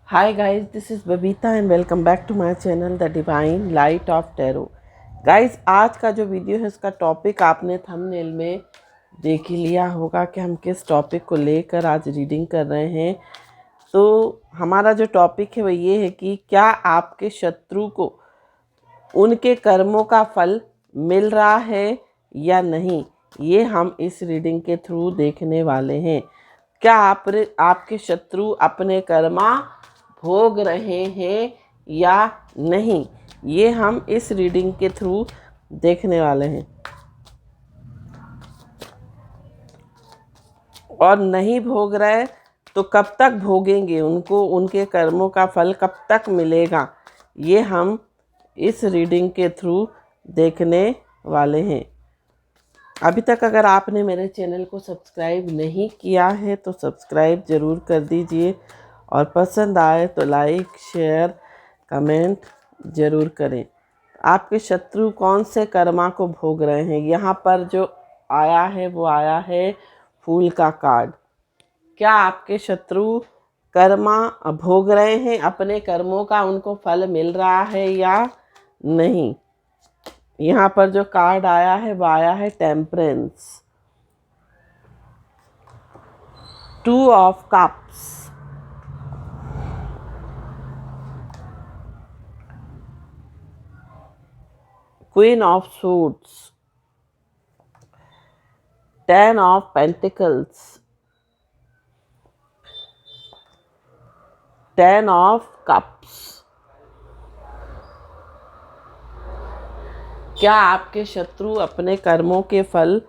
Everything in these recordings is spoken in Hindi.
Hi guys, this is Babita and welcome back to my channel The Divine Light of Tarot. Guys, आज का जो वीडियो है उसका टॉपिक आपने थंबनेल में देख ही लिया होगा कि हम किस टॉपिक को लेकर आज रीडिंग कर रहे हैं। तो हमारा जो टॉपिक है वो ये है कि क्या आपके शत्रु को उनके कर्मों का फल मिल रहा है या नहीं, ये हम इस रीडिंग के थ्रू देखने वाले हैं। क्या आपके शत्रु अपने कर्मा भोग रहे हैं या नहीं, ये हम इस रीडिंग के थ्रू देखने वाले हैं। और नहीं भोग रहे तो कब तक भोगेंगे, उनको उनके कर्मों का फल कब तक मिलेगा, ये हम इस रीडिंग के थ्रू देखने वाले हैं। अभी तक अगर आपने मेरे चैनल को सब्सक्राइब नहीं किया है तो सब्सक्राइब ज़रूर कर दीजिए और पसंद आए तो लाइक शेयर कमेंट ज़रूर करें। आपके शत्रु कौन से कर्मा को भोग रहे हैं, यहाँ पर जो आया है वो आया है फूल का कार्ड। क्या आपके शत्रु कर्मा भोग रहे हैं, अपने कर्मों का उनको फल मिल रहा है या नहीं। यहाँ पर जो कार्ड आया है वो आया है temperance, 2 of cups, queen of suits, 10 of pentacles, 10 of cups. क्या आपके शत्रु अपने कर्मों के फल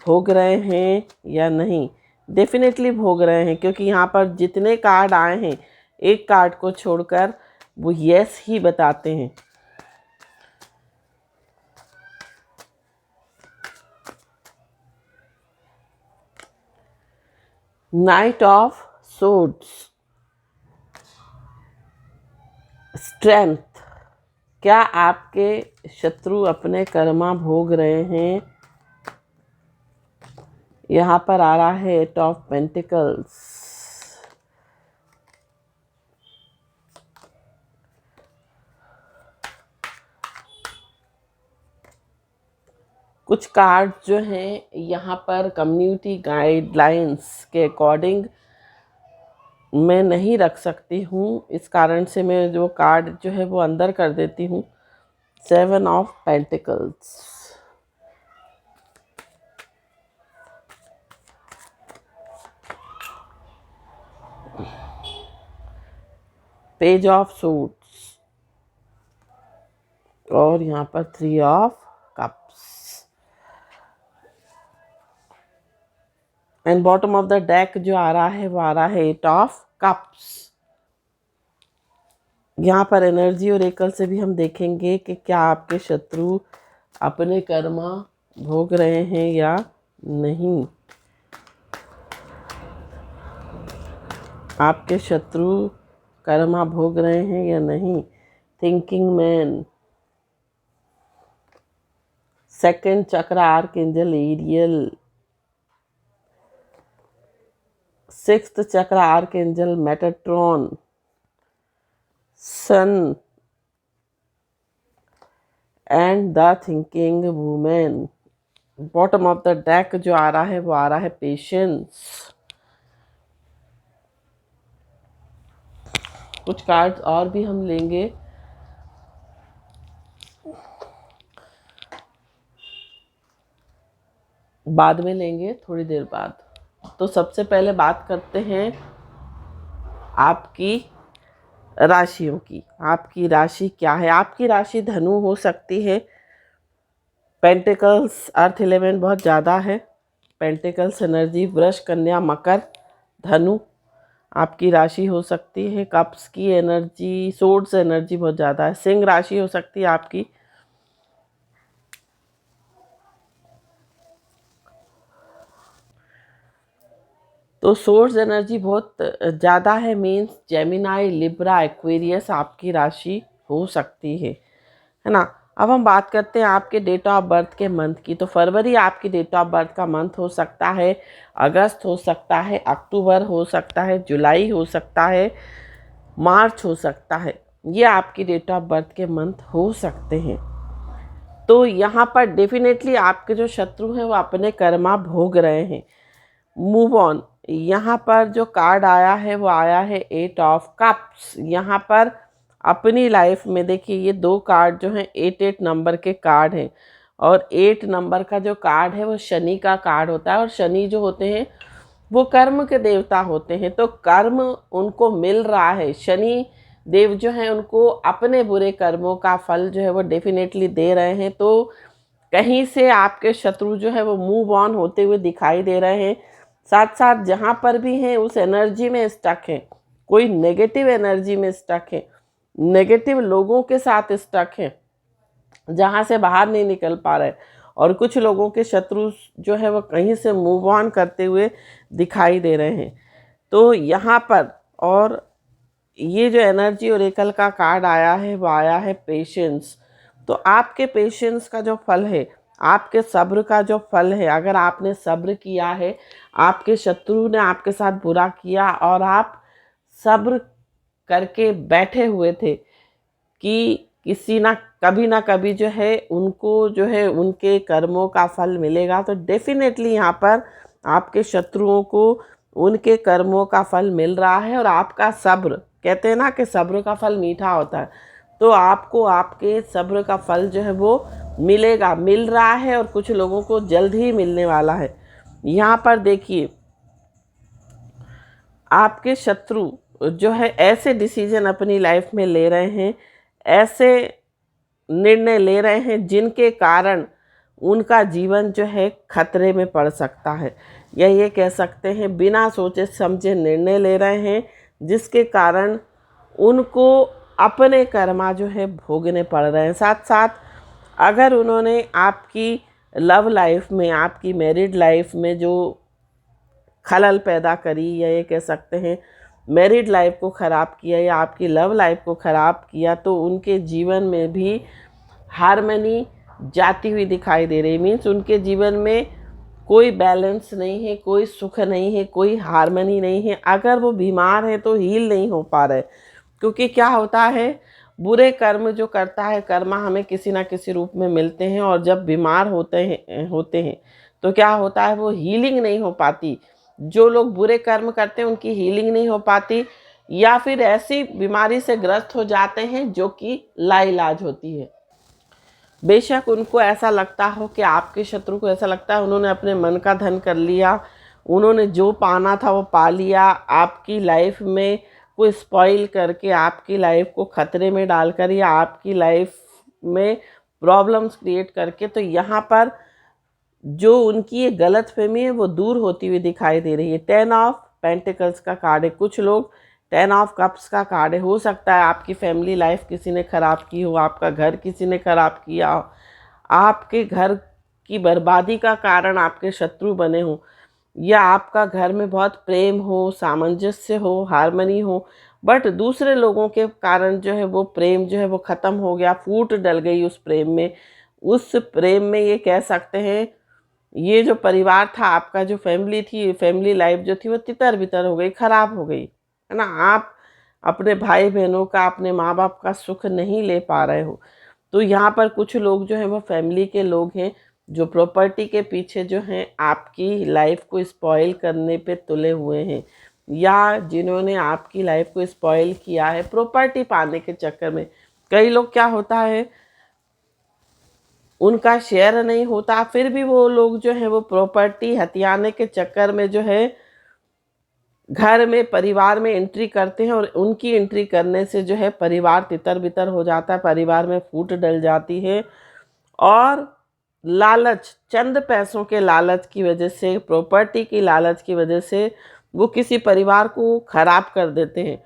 भोग रहे हैं या नहीं। डेफिनेटली भोग रहे हैं, क्योंकि यहाँ पर जितने कार्ड आए हैं एक कार्ड को छोड़कर वो यस ही बताते हैं। Night of swords, strength. क्या आपके शत्रु अपने कर्मा भोग रहे हैं। यहाँ पर आ रहा है 8 ऑफ पेंटिकल्स, कुछ कार्ड जो हैं यहाँ पर कम्युनिटी गाइडलाइंस के अकॉर्डिंग मैं नहीं रख सकती हूँ, इस कारण से मैं जो कार्ड जो है वो अंदर कर देती हूँ। 7 of pentacles, page of suits और यहाँ पर 3 of cups. And bottom of the deck जो आ रहा है वो आ रहा है 8 ऑफ कप्स। यहाँ पर एनर्जी और एकल से भी हम देखेंगे कि क्या आपके शत्रु अपने कर्मा भोग रहे हैं या नहीं। आपके शत्रु कर्मा भोग रहे हैं या नहीं। Thinking man, second chakra archangel Ariel, 6th chakra archangel Metatron, sun and the thinking women. Bottom of the deck जो आ रहा है वो आ रहा है पेशेंस। कुछ कार्ड्स और भी हम लेंगे। बाद में लेंगे, थोड़ी देर बाद। तो सबसे पहले बात करते हैं आपकी राशियों की। आपकी राशि क्या है। आपकी राशि धनु हो सकती है। पेंटिकल्स अर्थ एलिमेंट बहुत ज़्यादा है। पेंटिकल्स एनर्जी वृष कन्या मकर धनु आपकी राशि हो सकती है। कप्स की एनर्जी, सोर्ड्स एनर्जी बहुत ज़्यादा है। सिंह राशि हो सकती है आपकी। तो सोर्स एनर्जी बहुत ज़्यादा है, मीन्स जेमिनाई लिब्रा एक्वेरियस आपकी राशि हो सकती है ना। अब हम बात करते हैं आपके डेट ऑफ बर्थ के मंथ की। तो फरवरी आपकी डेट ऑफ बर्थ का मंथ हो सकता है, अगस्त हो सकता है, अक्टूबर हो सकता है, जुलाई हो सकता है, मार्च हो सकता है, ये आपकी डेट ऑफ बर्थ के मंथ हो सकते हैं। तो यहाँ पर डेफिनेटली आपके जो शत्रु हैं वो अपने कर्मा भोग रहे हैं। Move on. यहाँ पर जो कार्ड आया है वो आया है 8 ऑफ कप्स। यहाँ पर अपनी लाइफ में देखिए, ये दो कार्ड जो हैं 8 नंबर के कार्ड हैं, और 8 नंबर का जो कार्ड है वो शनि का कार्ड होता है, और शनि जो होते हैं वो कर्म के देवता होते हैं। तो कर्म उनको मिल रहा है, शनि देव जो है उनको अपने बुरे कर्मों का फल जो है वो डेफिनेटली दे रहे हैं। तो कहीं से आपके शत्रु जो है वो मूव ऑन होते हुए दिखाई दे रहे हैं। साथ साथ जहाँ पर भी हैं उस एनर्जी में स्टक हैं, कोई नेगेटिव एनर्जी में स्टक है, नेगेटिव लोगों के साथ स्टक है, जहाँ से बाहर नहीं निकल पा रहे। और कुछ लोगों के शत्रु जो है वो कहीं से मूव ऑन करते हुए दिखाई दे रहे हैं। तो यहाँ पर, और ये जो एनर्जी ओरेकल का कार्ड आया है वो आया है पेशेंस। तो आपके पेशेंस का जो फल है, आपके सब्र का जो फल है, अगर आपने सब्र किया है, आपके शत्रु ने आपके साथ बुरा किया और आप सब्र करके बैठे हुए थे कि किसी ना कभी जो है उनको जो है उनके कर्मों का फल मिलेगा, तो डेफिनेटली यहाँ पर आपके शत्रुओं को उनके कर्मों का फल मिल रहा है। और आपका सब्र, कहते हैं ना कि सब्र का फल मीठा होता है, तो आपको आपके सब्र का फल जो है वो मिलेगा, मिल रहा है, और कुछ लोगों को जल्द ही मिलने वाला है। यहाँ पर देखिए, आपके शत्रु जो है ऐसे डिसीजन अपनी लाइफ में ले रहे हैं, ऐसे निर्णय ले रहे हैं जिनके कारण उनका जीवन जो है खतरे में पड़ सकता है, या ये कह सकते हैं बिना सोचे समझे निर्णय ले रहे हैं, जिसके कारण उनको अपने कर्मा जो है भोगने पड़ रहे हैं। साथ साथ अगर उन्होंने आपकी लव लाइफ में, आपकी मैरिड लाइफ में जो खलल पैदा करी, या ये कह सकते हैं मैरिड लाइफ को ख़राब किया, या आपकी लव लाइफ को ख़राब किया, तो उनके जीवन में भी हार्मनी जाती हुई दिखाई दे रही। मीन्स उनके जीवन में कोई बैलेंस नहीं है, कोई सुख नहीं है, कोई हार्मनी नहीं है। अगर वो बीमार है तो हील नहीं हो पा रहे, क्योंकि क्या होता है, बुरे कर्म जो करता है, कर्मा हमें किसी ना किसी रूप में मिलते हैं, और जब बीमार होते हैं तो क्या होता है, वो हीलिंग नहीं हो पाती। जो लोग बुरे कर्म करते हैं उनकी हीलिंग नहीं हो पाती, या फिर ऐसी बीमारी से ग्रस्त हो जाते हैं जो कि लाइलाज होती है। बेशक उनको ऐसा लगता हो, कि आपके शत्रु को ऐसा लगता है उन्होंने अपने मन का धन कर लिया, उन्होंने जो पाना था वो पा लिया, आपकी लाइफ में को स्पॉइल करके, आपकी लाइफ को खतरे में डालकर, या आपकी लाइफ में प्रॉब्लम्स क्रिएट करके। तो यहाँ पर जो उनकी ये गलत फहमी है वो दूर होती हुई दिखाई दे रही है। 10 ऑफ पेंटिकल्स का कार्ड है, कुछ लोग 10 ऑफ कप्स का कार्ड है। हो सकता है आपकी फैमिली लाइफ किसी ने ख़राब की हो, आपका घर किसी ने ख़राब किया हो, आपके घर की बर्बादी का कारण आपके शत्रु बने हों, या आपका घर में बहुत प्रेम हो, सामंजस्य हो, हार्मनी हो, बट दूसरे लोगों के कारण जो है वो प्रेम जो है वो ख़त्म हो गया, फूट डल गई उस प्रेम में। उस प्रेम में ये कह सकते हैं, ये जो परिवार था आपका, जो फैमिली थी, फैमिली लाइफ जो थी, वो तितर बितर हो गई, ख़राब हो गई, है ना। आप अपने भाई बहनों का, अपने माँ बाप का सुख नहीं ले पा रहे हो। तो यहाँ पर कुछ लोग जो हैं वो फैमिली के लोग हैं, जो प्रॉपर्टी के पीछे जो हैं आपकी लाइफ को स्पॉइल करने पे तुले हुए हैं, या जिन्होंने आपकी लाइफ को स्पॉइल किया है प्रॉपर्टी पाने के चक्कर में। कई लोग, क्या होता है, उनका शेयर नहीं होता, फिर भी वो लोग जो है वो प्रॉपर्टी हथियाने के चक्कर में जो है घर में, परिवार में एंट्री करते हैं, और उनकी एंट्री करने से जो है परिवार तितर बितर हो जाता है, परिवार में फूट डल जाती है। और लालच, चंद पैसों के लालच की वजह से, प्रॉपर्टी की लालच की वजह से वो किसी परिवार को खराब कर देते हैं,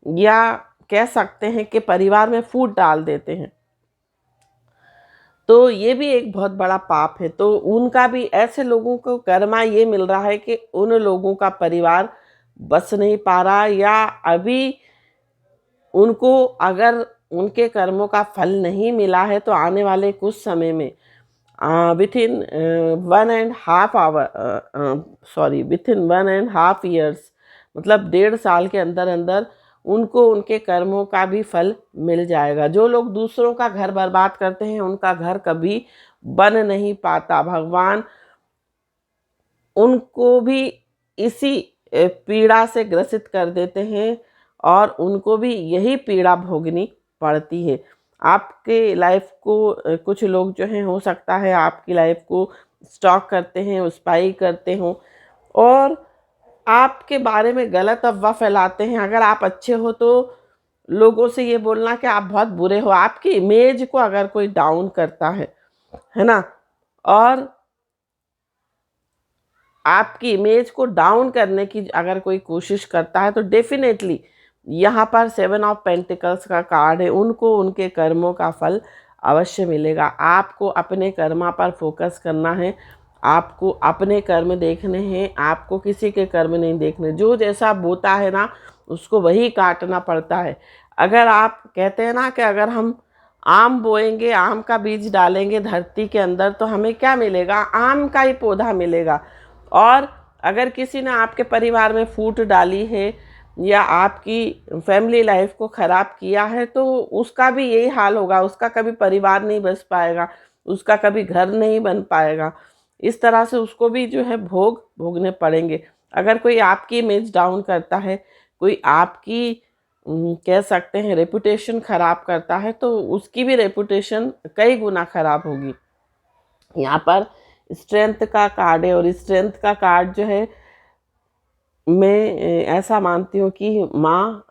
या कह सकते हैं कि परिवार में फूट डाल देते हैं। तो ये भी एक बहुत बड़ा पाप है। तो उनका भी, ऐसे लोगों को कर्मा ये मिल रहा है कि उन लोगों का परिवार बस नहीं पा रहा, या अभी उनको अगर उनके कर्मों का फल नहीं मिला है तो आने वाले कुछ समय में, विथिन 1.5 आवर, विथिन 1.5 ईयर्स, मतलब 1.5 साल के अंदर अंदर उनको उनके कर्मों का भी फल मिल जाएगा। जो लोग दूसरों का घर बर्बाद करते हैं उनका घर कभी बन नहीं पाता। भगवान उनको भी इसी पीड़ा से ग्रसित कर देते हैं और उनको भी यही पीड़ा भोगनी पड़ती है। आपके लाइफ को कुछ लोग जो हैं, हो सकता है आपकी लाइफ को स्टॉक करते हैं, स्पाई करते हों और आपके बारे में गलत अफवाह फैलाते हैं। अगर आप अच्छे हो तो लोगों से ये बोलना कि आप बहुत बुरे हो, आपकी इमेज को अगर कोई डाउन करता है ना, और आपकी इमेज को डाउन करने की अगर कोई कोशिश करता है तो डेफिनेटली यहाँ पर 7 ऑफ पेंटिकल्स का कार्ड है, उनको उनके कर्मों का फल अवश्य मिलेगा। आपको अपने कर्मा पर फोकस करना है, आपको अपने कर्म देखने हैं, आपको किसी के कर्म नहीं देखने। जो जैसा बोता है ना उसको वही काटना पड़ता है। अगर आप कहते हैं ना कि अगर हम आम बोएंगे, आम का बीज डालेंगे धरती के अंदर तो हमें क्या मिलेगा? आम का ही पौधा मिलेगा। और अगर किसी ने आपके परिवार में फूट डाली है या आपकी फैमिली लाइफ को ख़राब किया है तो उसका भी यही हाल होगा, उसका कभी परिवार नहीं बस पाएगा, उसका कभी घर नहीं बन पाएगा। इस तरह से उसको भी जो है भोगने पड़ेंगे। अगर कोई आपकी इमेज डाउन करता है, कोई आपकी कह सकते हैं रेपुटेशन ख़राब करता है तो उसकी भी रेपुटेशन कई गुना ख़राब होगी। यहाँ पर स्ट्रेंथ का कार्ड है और स्ट्रेंथ का कार्ड जो है मैं ऐसा मानती हूँ कि माँ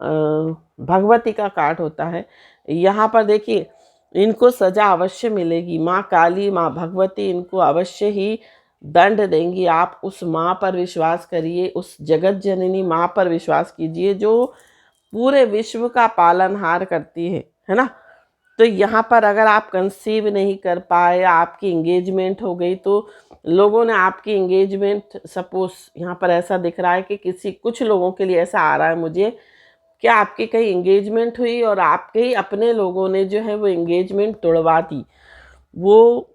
भगवती का कार्ड होता है। यहाँ पर देखिए इनको सज़ा अवश्य मिलेगी। माँ काली, माँ भगवती इनको अवश्य ही दंड देंगी। आप उस माँ पर विश्वास करिए, उस जगत जननी माँ पर विश्वास कीजिए जो पूरे विश्व का पालनहार करती है ना। तो यहाँ पर अगर आप कंसीव नहीं कर पाए, आपकी इंगेजमेंट हो गई तो लोगों ने आपकी इंगेजमेंट, सपोज यहाँ पर ऐसा दिख रहा है कि कुछ लोगों के लिए ऐसा आ रहा है मुझे कि आपकी कहीं इंगेजमेंट हुई और आपके ही अपने लोगों ने जो है वो इंगेजमेंट तोड़वा दी। वो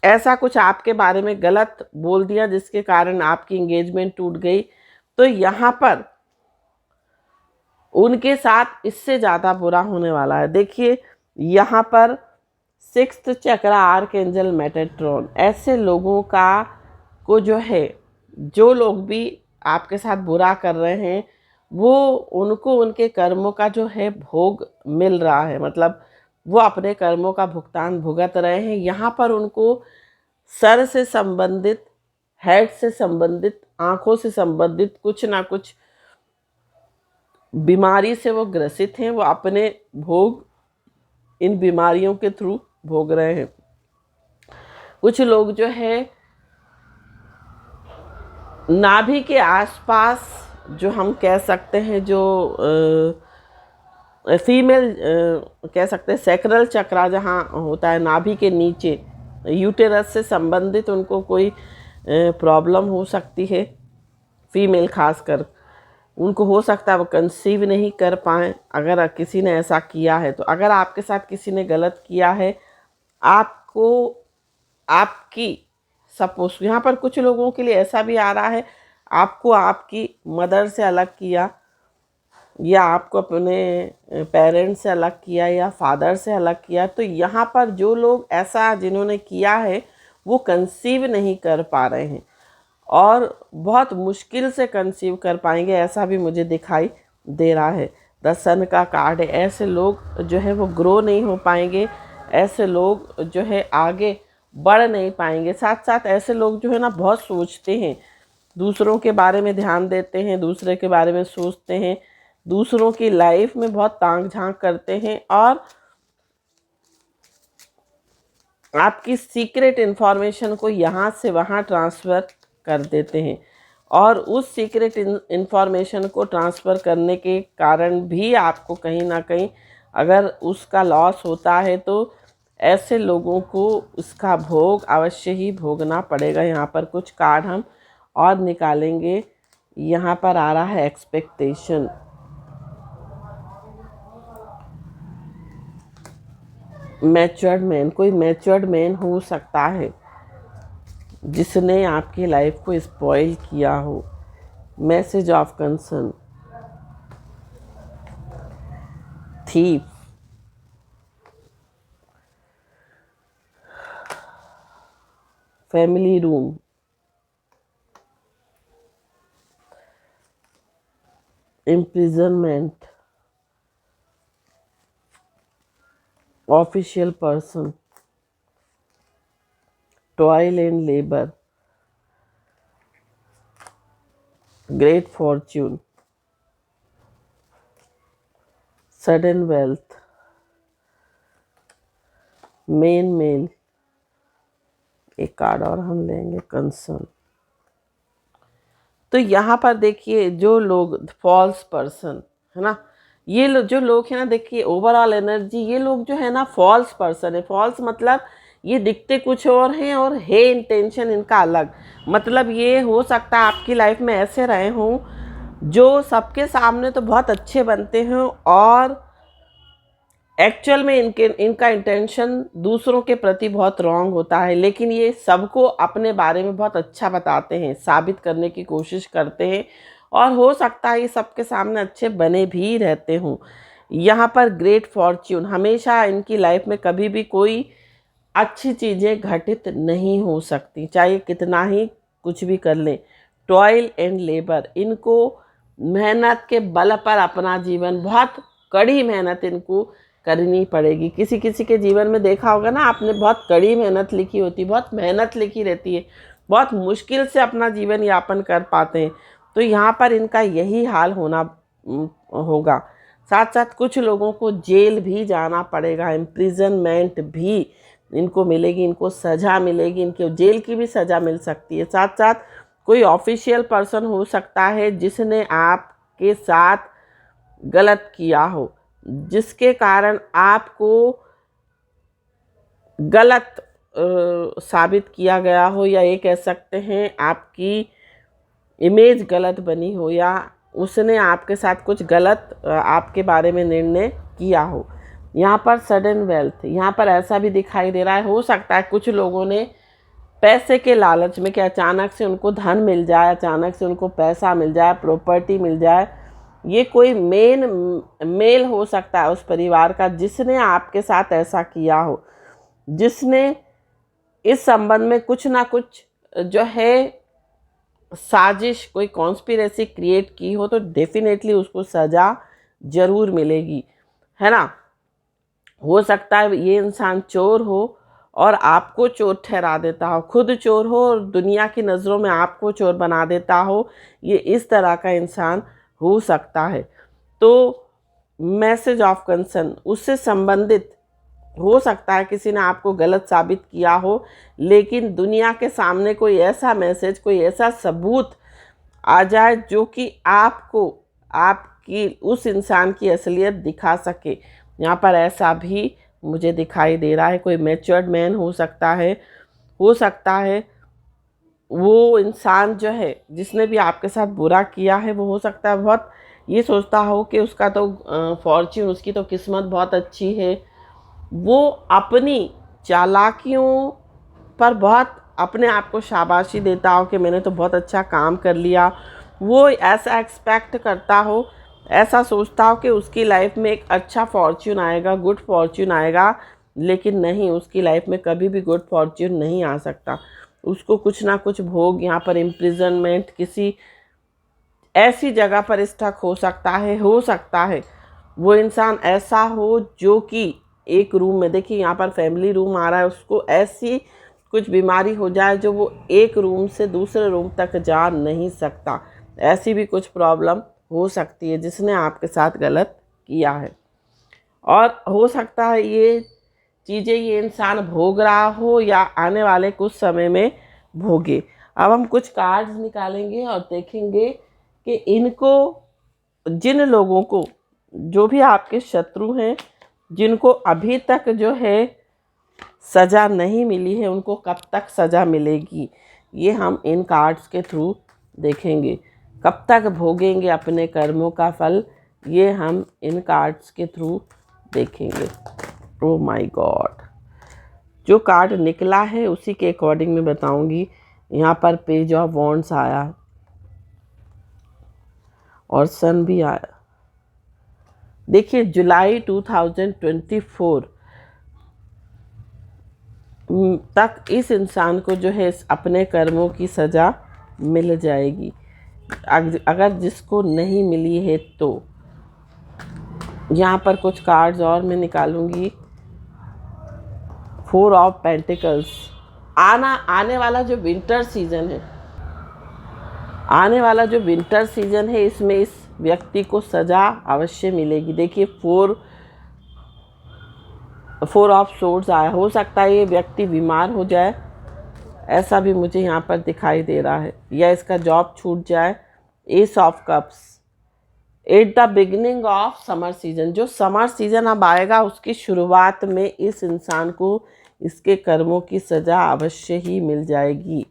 ऐसा कुछ आपके बारे में गलत बोल दिया जिसके कारण आपकी इंगेजमेंट टूट गई। तो यहाँ पर उनके साथ इससे ज़्यादा बुरा होने वाला है। देखिए यहाँ पर 6th चक्र आर्कएंजल मेटाट्रॉन, ऐसे लोगों का को जो है, जो लोग भी आपके साथ बुरा कर रहे हैं वो उनको उनके कर्मों का जो है भोग मिल रहा है, मतलब वो अपने कर्मों का भुगतान भुगत रहे हैं। यहाँ पर उनको सर से संबंधित, हेड से संबंधित, आँखों से संबंधित कुछ ना कुछ बीमारी से वो ग्रसित हैं। वो अपने भोग इन बीमारियों के थ्रू भोग रहे हैं। कुछ लोग जो है नाभि के आसपास, जो हम कह सकते हैं जो फीमेल कह सकते हैं सैक्रल चक्रा जहाँ होता है नाभि के नीचे, यूटेरस से संबंधित उनको कोई प्रॉब्लम हो सकती है। फीमेल खासकर उनको हो सकता है वो कंसीव नहीं कर पाएँ अगर किसी ने ऐसा किया है। तो अगर आपके साथ किसी ने गलत किया है, आपको आपकी सपोज यहाँ पर कुछ लोगों के लिए ऐसा भी आ रहा है, आपको आपकी मदर से अलग किया या आपको अपने पेरेंट्स से अलग किया या फादर से अलग किया। तो यहाँ पर जो लोग ऐसा जिन्होंने किया है वो कंसीव नहीं कर पा रहे हैं और बहुत मुश्किल से कंसीव कर पाएंगे, ऐसा भी मुझे दिखाई दे रहा है। 10 सन का कार्ड है। ऐसे लोग जो है वो ग्रो नहीं हो पाएंगे, ऐसे लोग जो है आगे बढ़ नहीं पाएंगे। साथ साथ ऐसे लोग जो है ना बहुत सोचते हैं, दूसरों के बारे में ध्यान देते हैं, दूसरे के बारे में सोचते हैं, दूसरों की लाइफ में बहुत ताक झांक करते हैं और आपकी सीक्रेट इन्फॉर्मेशन को यहाँ से वहाँ ट्रांसफ़र कर देते हैं। और उस सीक्रेट इन्फॉर्मेशन को ट्रांसफ़र करने के कारण भी आपको कहीं ना कहीं अगर उसका लॉस होता है तो ऐसे लोगों को उसका भोग अवश्य ही भोगना पड़ेगा। यहाँ पर कुछ कार्ड हम और निकालेंगे। यहाँ पर आ रहा है एक्सपेक्टेशन। मैच्योर्ड मैन, कोई मैच्योर्ड मैन हो सकता है जिसने आपकी लाइफ को स्पॉइल किया हो। Message of concern, thief, family room, imprisonment, official person, toil and labor, great fortune, sudden wealth, main male, एक कार्ड और हम लेंगे कंसर्न। तो यहाँ पर देखिए जो लोग फॉल्स पर्सन है ना, ये जो लोग हैं ना, देखिए ओवरऑल एनर्जी, ये लोग जो है ना फॉल्स पर्सन है। फॉल्स मतलब ये दिखते कुछ और हैं और है इंटेंशन इनका अलग। मतलब ये हो सकता है आपकी लाइफ में ऐसे रहे हों जो सबके सामने तो बहुत अच्छे बनते हैं और एक्चुअल में इनका इंटेंशन दूसरों के प्रति बहुत रॉन्ग होता है, लेकिन ये सबको अपने बारे में बहुत अच्छा बताते हैं, साबित करने की कोशिश करते हैं और हो सकता है ये सबके सामने अच्छे बने भी रहते हों। यहाँ पर ग्रेट फॉर्च्यून, हमेशा इनकी लाइफ में कभी भी कोई अच्छी चीज़ें घटित नहीं हो सकती, चाहे कितना ही कुछ भी कर लें। टॉयल एंड लेबर, इनको मेहनत के बल पर अपना जीवन, बहुत कड़ी मेहनत इनको करनी पड़ेगी। किसी किसी के जीवन में देखा होगा ना आपने, बहुत कड़ी मेहनत लिखी होती, बहुत मेहनत लिखी रहती है, बहुत मुश्किल से अपना जीवन यापन कर पाते हैं। तो यहाँ पर इनका यही हाल होना होगा। साथ साथ कुछ लोगों को जेल भी जाना पड़ेगा, इम्प्रिजनमेंट भी इनको मिलेगी, इनको सज़ा मिलेगी, इनके जेल की भी सज़ा मिल सकती है। साथ साथ कोई ऑफिशियल पर्सन हो सकता है जिसने आपके साथ गलत किया हो, जिसके कारण आपको गलत साबित किया गया हो, या ये कह सकते हैं आपकी इमेज गलत बनी हो, या उसने आपके साथ कुछ गलत आपके बारे में निर्णय किया हो। यहाँ पर सडन वेल्थ, यहाँ पर ऐसा भी दिखाई दे रहा है, हो सकता है कुछ लोगों ने पैसे के लालच में कि अचानक से उनको धन मिल जाए, अचानक से उनको पैसा मिल जाए, प्रॉपर्टी मिल जाए। ये कोई मेल हो सकता है उस परिवार का जिसने आपके साथ ऐसा किया हो, जिसने इस संबंध में कुछ ना कुछ जो है साजिश, कोई कॉन्स्पिरेसी क्रिएट की हो, तो डेफिनेटली उसको सज़ा ज़रूर मिलेगी, है ना। हो सकता है ये इंसान चोर हो और आपको चोर ठहरा देता हो, खुद चोर हो और दुनिया की नज़रों में आपको चोर बना देता हो, ये इस तरह का इंसान हो सकता है। तो मैसेज ऑफ कंसर्न, उससे संबंधित हो सकता है किसी ने आपको गलत साबित किया हो, लेकिन दुनिया के सामने कोई ऐसा मैसेज, कोई ऐसा सबूत आ जाए जो कि आपको आपकी उस इंसान की असलियत दिखा सके। यहाँ पर ऐसा भी मुझे दिखाई दे रहा है। कोई मैच्योर्ड मैन हो सकता है वो इंसान जो है जिसने भी आपके साथ बुरा किया है, वो हो सकता है बहुत ये सोचता हो कि उसका तो फॉर्च्यून, उसकी तो किस्मत बहुत अच्छी है। वो अपनी चालाकियों पर बहुत अपने आप को शाबाशी देता हो कि मैंने तो बहुत अच्छा काम कर लिया। वो ऐसा एक्सपेक्ट करता हो, ऐसा सोचता हो कि उसकी लाइफ में एक अच्छा फॉर्च्यून आएगा, गुड फॉर्च्यून आएगा, लेकिन नहीं, उसकी लाइफ में कभी भी गुड फॉर्च्यून नहीं आ सकता। उसको कुछ ना कुछ भोग, यहाँ पर इम्प्रिजनमेंट, किसी ऐसी जगह पर स्टक हो सकता है वो इंसान ऐसा हो जो कि एक रूम में, देखिए यहाँ पर फैमिली रूम आ रहा है, उसको ऐसी कुछ बीमारी हो जाए जो वो एक रूम से दूसरे रूम तक जा नहीं सकता। ऐसी भी कुछ प्रॉब्लम हो सकती है जिसने आपके साथ गलत किया है, और हो सकता है ये चीज़ें ये इंसान भोग रहा हो या आने वाले कुछ समय में भोगे। अब हम कुछ कार्ड्स निकालेंगे और देखेंगे कि इनको, जिन लोगों को, जो भी आपके शत्रु हैं, जिनको अभी तक जो है सज़ा नहीं मिली है, उनको कब तक सज़ा मिलेगी, ये हम इन कार्ड्स के थ्रू देखेंगे। कब तक भोगेंगे अपने कर्मों का फल, ये हम इन कार्ड्स के थ्रू देखेंगे। ओह माय गॉड, जो कार्ड निकला है उसी के अकॉर्डिंग मैं बताऊंगी। यहाँ पर पेज ऑफ वॉन्ड्स आया और सन भी आया। देखिए जुलाई 2024 तक इस इंसान को जो है अपने कर्मों की सज़ा मिल जाएगी। अगर जिसको नहीं मिली है तो यहाँ पर कुछ कार्ड्स और मैं निकालूंगी। 4 ऑफ पेंटिकल्स, आने वाला जो विंटर सीजन है, आने वाला जो विंटर सीजन है, इसमें इस व्यक्ति को सज़ा अवश्य मिलेगी। देखिए 4 ऑफ सोर्ड्स आया। हो सकता है ये व्यक्ति बीमार हो जाए, ऐसा भी मुझे यहाँ पर दिखाई दे रहा है, या इसका जॉब छूट जाए। S of cups, at the beginning of summer season, जो समर सीजन अब आएगा उसकी शुरुआत में इस इंसान को इसके कर्मों की सज़ा अवश्य ही मिल जाएगी।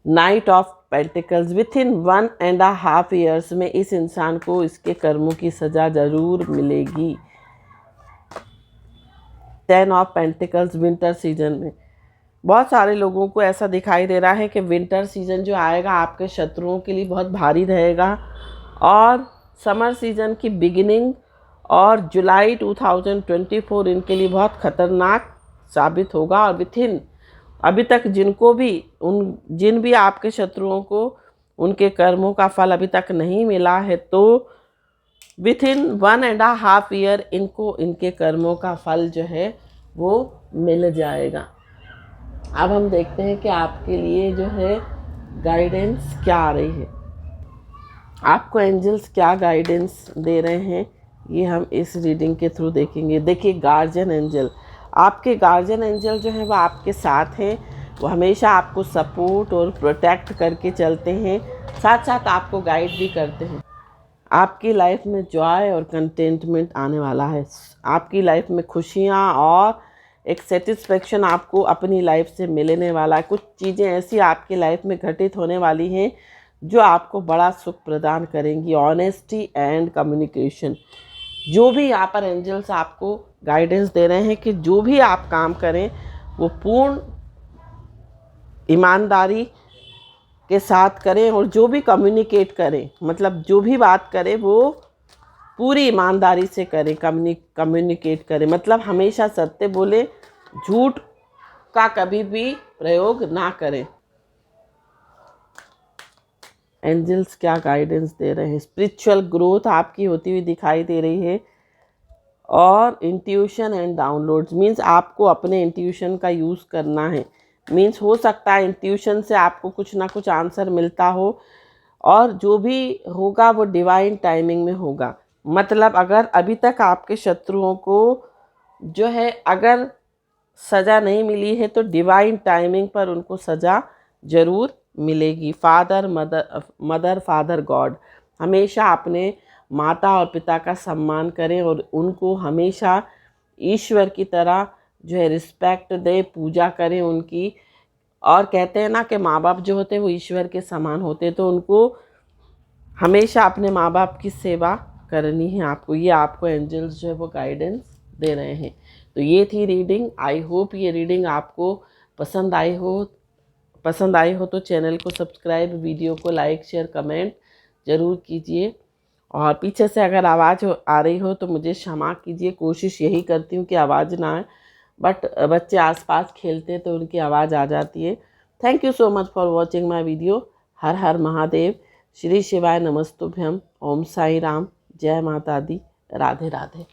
Night of pentacles, with in 1.5 years में इस इंसान को इसके कर्मों की सज़ा ज़रूर मिलेगी। 10 ऑफ पेंटिकल्स, विंटर सीजन में बहुत सारे लोगों को ऐसा दिखाई दे रहा है कि विंटर सीजन जो आएगा आपके शत्रुओं के लिए बहुत भारी रहेगा, और समर सीजन की बिगिनिंग और जुलाई 2024 इनके लिए बहुत ख़तरनाक साबित होगा। और विथिन अभी तक जिन भी आपके शत्रुओं को उनके कर्मों का फल अभी तक नहीं मिला है, तो विथिन 1.5 ईयर इनको इनके कर्मों का फल जो है वो मिल जाएगा। अब हम देखते हैं कि आपके लिए जो है गाइडेंस क्या आ रही है, आपको एंजल्स क्या गाइडेंस दे रहे हैं, ये हम इस रीडिंग के थ्रू देखेंगे। देखिए गार्जियन एंजल, आपके गार्जियन एंजल जो है वो आपके साथ हैं, वो हमेशा आपको सपोर्ट और प्रोटेक्ट करके चलते हैं, साथ साथ आपको गाइड भी करते हैं। आपकी लाइफ में जॉय और कंटेंटमेंट आने वाला है, आपकी लाइफ में खुशियाँ और एक सेटिस्फेक्शन आपको अपनी लाइफ से मिलने वाला है। कुछ चीज़ें ऐसी आपकी लाइफ में घटित होने वाली हैं जो आपको बड़ा सुख प्रदान करेंगी। ऑनेस्टी एंड कम्युनिकेशन, जो भी यहाँ पर एंजल्स आपको गाइडेंस दे रहे हैं कि जो भी आप काम करें वो पूर्ण ईमानदारी के साथ करें, और जो भी कम्युनिकेट करें, मतलब जो भी बात करें वो पूरी ईमानदारी से करें, कम्युनिकेट करें, मतलब हमेशा सत्य बोलें, झूठ का कभी भी प्रयोग ना करें। एंजल्स क्या गाइडेंस दे रहे हैं, स्पिरिचुअल ग्रोथ आपकी होती हुई दिखाई दे रही है, और इंट्यूशन एंड डाउनलोड्स, मीन्स आपको अपने इंट्यूशन का यूज़ करना है। मीन्स हो सकता है इंट्यूशन से आपको कुछ ना कुछ आंसर मिलता हो, और जो भी होगा वो डिवाइन टाइमिंग में होगा। मतलब अगर अभी तक आपके शत्रुओं को जो है अगर सज़ा नहीं मिली है तो डिवाइन टाइमिंग पर उनको सज़ा ज़रूर मिलेगी। मदर फादर गॉड, हमेशा अपने माता और पिता का सम्मान करें और उनको हमेशा ईश्वर की तरह जो है रिस्पेक्ट दें, पूजा करें उनकी। और कहते हैं ना कि माँ बाप जो होते हैं वो ईश्वर के समान होते हैं, तो उनको हमेशा अपने माँ बाप की सेवा करनी है आपको। ये आपको एंजल्स जो है वो गाइडेंस दे रहे हैं। तो ये थी रीडिंग। आई होप ये रीडिंग आपको पसंद आई हो तो चैनल को सब्सक्राइब, वीडियो को लाइक शेयर कमेंट ज़रूर कीजिए। और पीछे से अगर आवाज़ आ रही हो तो मुझे क्षमा कीजिए, कोशिश यही करती हूँ कि आवाज़ ना आए, बट बच्चे आसपास खेलते हैं तो उनकी आवाज़ आ जाती है। Thank you so much for watching my video. हर हर महादेव, श्री शिवाय नमस्तुभ्यम, ओम साई राम, जय माता दी, राधे राधे।